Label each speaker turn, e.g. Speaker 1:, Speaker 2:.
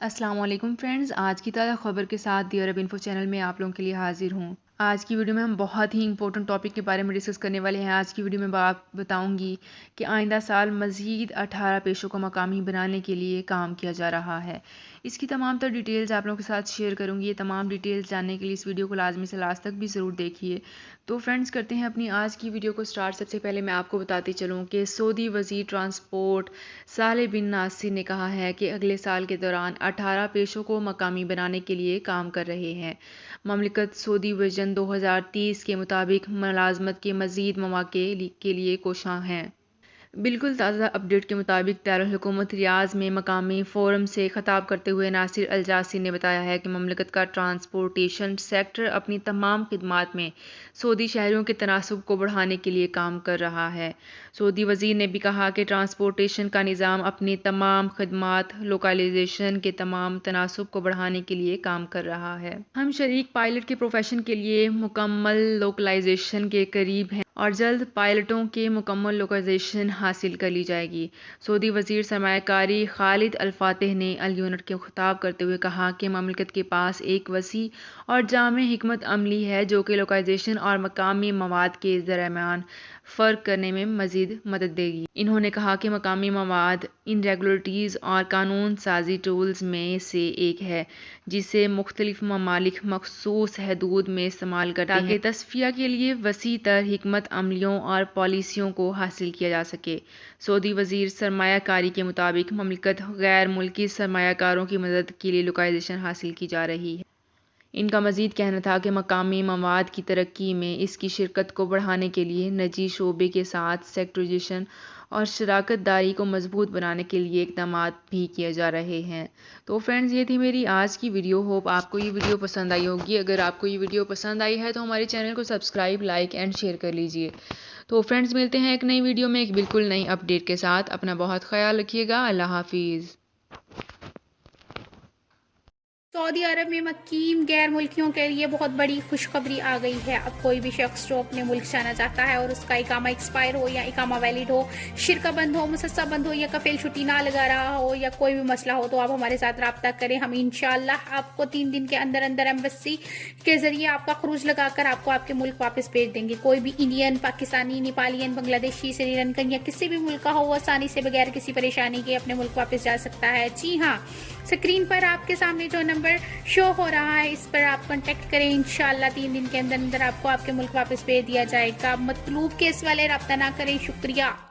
Speaker 1: السلام علیکم فرینڈز، آج کی تازہ خبر کے ساتھ دی عرب انفو چینل میں آپ لوگوں کے لیے حاضر ہوں۔ آج کی ویڈیو میں ہم بہت ہی امپورٹنٹ ٹاپک کے بارے میں ڈسکس کرنے والے ہیں۔ آج کی ویڈیو میں بتاؤں گی کہ آئندہ سال مزید 18 پیشوں کو مقامی بنانے کے لیے کام کیا جا رہا ہے۔ اس کی تمام تر ڈیٹیلز آپ لوگوں کے ساتھ شیئر کروں گی۔ یہ تمام ڈیٹیلز جاننے کے لیے اس ویڈیو کو لازمی سے لاسٹ تک بھی ضرور دیکھیے۔ تو فرینڈز کرتے ہیں اپنی آج کی ویڈیو کو سٹارٹ۔ سب سے پہلے میں آپ کو بتاتی چلوں کہ سعودی وزیر ٹرانسپورٹ صالح بن ناصر نے کہا ہے کہ اگلے سال کے دوران 18 پیشوں کو مقامی بنانے کے لیے کام کر رہے ہیں۔ مملکت سعودی وژن 2030 کے مطابق ملازمت کے مزید مواقع کے لیے کوشاں ہے۔ بالکل تازہ اپڈیٹ کے مطابق دارالحکومت ریاض میں مقامی فورم سے خطاب کرتے ہوئے ناصر الجاسی نے بتایا ہے کہ مملکت کا ٹرانسپورٹیشن سیکٹر اپنی تمام خدمات میں سعودی شہریوں کے تناسب کو بڑھانے کے لیے کام کر رہا ہے۔ سعودی وزیر نے بھی کہا کہ ٹرانسپورٹیشن کا نظام اپنی تمام خدمات لوکلائزیشن کے تمام تناسب کو بڑھانے کے لیے کام کر رہا ہے۔ ہم شریک پائلٹ کے پروفیشن کے لیے مکمل لوکلائزیشن کے قریب ہیں اور جلد پائلٹوں کے مکمل لوکلائزیشن حاصل کر لی جائے گی۔ سعودی وزیر سرمایہ کاری خالد الفاتح نے الیونٹ کو خطاب کرتے ہوئے کہا کہ مملکت کے پاس ایک وسیع اور جامع حکمت عملی ہے جو کہ لوکلائزیشن اور مقامی مواد کے درمیان فرق کرنے میں مزید مدد دے گی۔ انہوں نے کہا کہ مقامی مواد ان ریگولیٹریز اور قانون سازی ٹولز میں سے ایک ہے جسے مختلف ممالک مخصوص حدود میں استعمال کرتے ہیں تاکہ تصفیہ کے لیے وسیع تر حکمت عملیوں اور پالیسیوں کو حاصل کیا جا سکے۔ سعودی وزیر سرمایہ کاری کے مطابق مملکت غیر ملکی سرمایہ کاروں کی مدد کے لیے لوکلائزیشن حاصل کی جا رہی ہے۔ ان کا مزید کہنا تھا کہ مقامی مواد کی ترقی میں اس کی شرکت کو بڑھانے کے لیے نجی شعبے کے ساتھ سیکٹرائزیشن اور شراکت داری کو مضبوط بنانے کے لیے اقدامات بھی کیے جا رہے ہیں۔ تو فرینڈز یہ تھی میری آج کی ویڈیو۔ ہوپ آپ کو یہ ویڈیو پسند آئی ہوگی۔ اگر آپ کو یہ ویڈیو پسند آئی ہے تو ہمارے چینل کو سبسکرائب، لائک اینڈ شیئر کر لیجئے۔ تو فرینڈز ملتے ہیں ایک نئی ویڈیو میں ایک بالکل نئی اپڈیٹ کے ساتھ۔ اپنا بہت خیال رکھیے گا۔ اللہ حافظ۔
Speaker 2: سعودی عرب میں مقیم غیر ملکیوں کے لیے بہت بڑی خوشخبری آ گئی ہے۔ اب کوئی بھی شخص جو اپنے ملک جانا چاہتا ہے اور اس کا اقامہ ایکسپائر ہو یا اقامہ ویلڈ ہو، شرکہ بند ہو، مسسہ بند ہو یا کفیل چھٹی نہ لگا رہا ہو یا کوئی بھی مسئلہ ہو تو آپ ہمارے ساتھ رابطہ کریں۔ ہم انشاءاللہ آپ کو 3 دن کے اندر ایمبیسی کے ذریعے آپ کا خروج لگا کر آپ کو آپ کے ملک واپس بھیج دیں گے۔ کوئی بھی انڈین، پاکستانی، نیپالین، بنگلہ دیشی، سری لنکن یا کسی بھی ملک کا ہو وہ آسانی سے بغیر کسی پریشانی کے اپنے ملک واپس جا سکتا ہے۔ جی ہاں، اسکرین پر آپ کے سامنے جو نمبر شو ہو رہا ہے اس پر آپ کانٹیکٹ کریں۔ انشاءاللہ 3 دن کے اندر آپ کو آپ کے ملک واپس بھیج دیا جائے گا۔ مطلوب کیس والے رابطہ نہ کریں۔ شکریہ۔